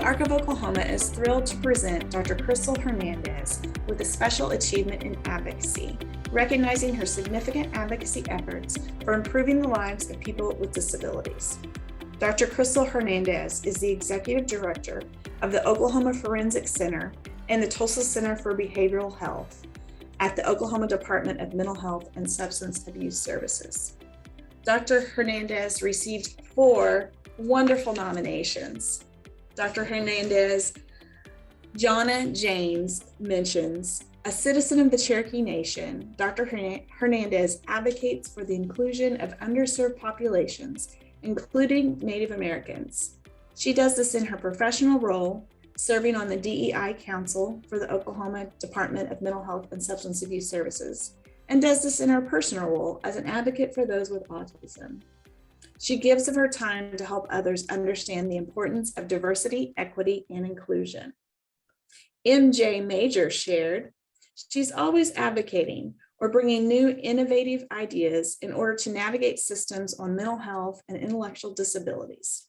Arc of Oklahoma is thrilled to present Dr. Crystal Hernandez with a special achievement in advocacy, recognizing her significant advocacy efforts for improving the lives of people with disabilities. Dr. Crystal Hernandez is the Executive Director of the Oklahoma Forensic Center and the Tulsa Center for Behavioral Health at the Oklahoma Department of Mental Health and Substance Abuse Services. Dr. Hernandez received 4 wonderful nominations. Dr. Hernandez, Jonna James mentions, a citizen of the Cherokee Nation, Dr. Hernandez advocates for the inclusion of underserved populations, including Native Americans. She does this in her professional role, serving on the DEI Council for the Oklahoma Department of Mental Health and Substance Abuse Services, and does this in her personal role as an advocate for those with autism. She gives of her time to help others understand the importance of diversity, equity, and inclusion. MJ Major shared, she's always advocating or bringing new innovative ideas in order to navigate systems on mental health and intellectual disabilities.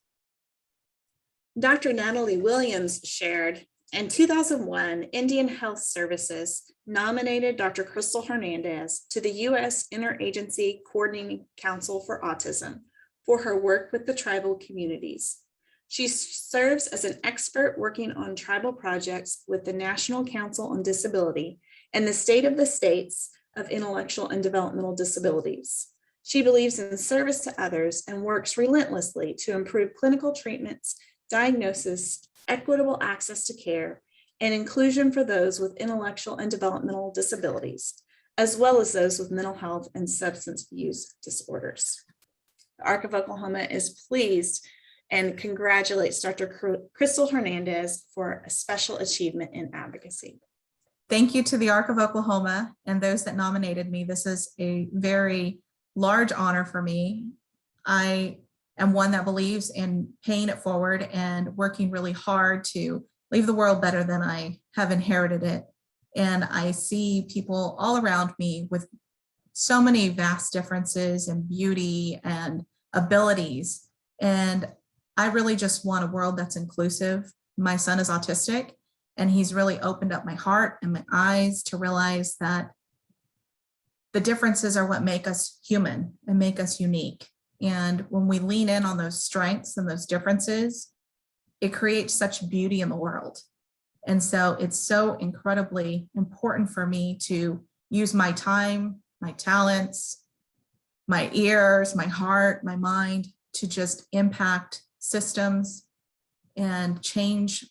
Dr. Natalie Williams shared, in 2001, Indian Health Services nominated Dr. Crystal Hernandez to the U.S. Interagency Coordinating Council for Autism for her work with the tribal communities. She serves as an expert working on tribal projects with the National Council on Disability and the State of the States of Intellectual and Developmental Disabilities. She believes in service to others and works relentlessly to improve clinical treatments, diagnosis, equitable access to care, and inclusion for those with intellectual and developmental disabilities, as well as those with mental health and substance use disorders. The Arc of Oklahoma is pleased and congratulates Dr. Crystal Hernandez for a special achievement in advocacy. Thank you to the Arc of Oklahoma and those that nominated me. This is a very large honor for me. I am one that believes in paying it forward and working really hard to leave the world better than I have inherited it. And I see people all around me with so many vast differences in beauty and abilities. And I really just want a world that's inclusive. My son is autistic, and he's really opened up my heart and my eyes to realize that the differences are what make us human and make us unique. And when we lean in on those strengths and those differences, it creates such beauty in the world. And so it's so incredibly important for me to use my time, my talents, my ears, my heart, my mind to just impact systems and change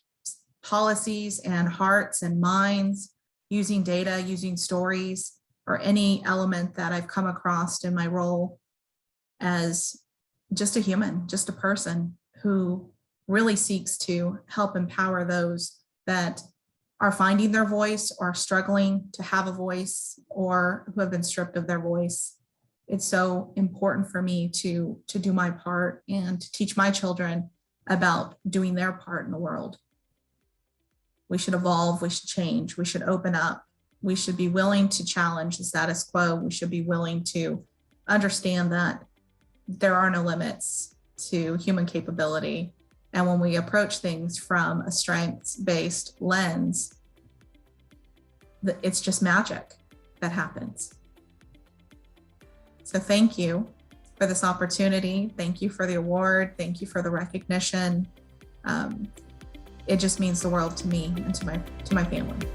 policies and hearts and minds using data, using stories, or any element that I've come across in my role as just a human, just a person who really seeks to help empower those that are finding their voice or struggling to have a voice or who have been stripped of their voice. It's so important for me to do my part and to teach my children about doing their part in the world. We should evolve, we should change, we should open up, we should be willing to challenge the status quo, we should be willing to understand that there are no limits to human capability. And when we approach things from a strengths-based lens, it's just magic that happens. So thank you for this opportunity. Thank you for the award. Thank you for the recognition. It just means the world to me and to my family.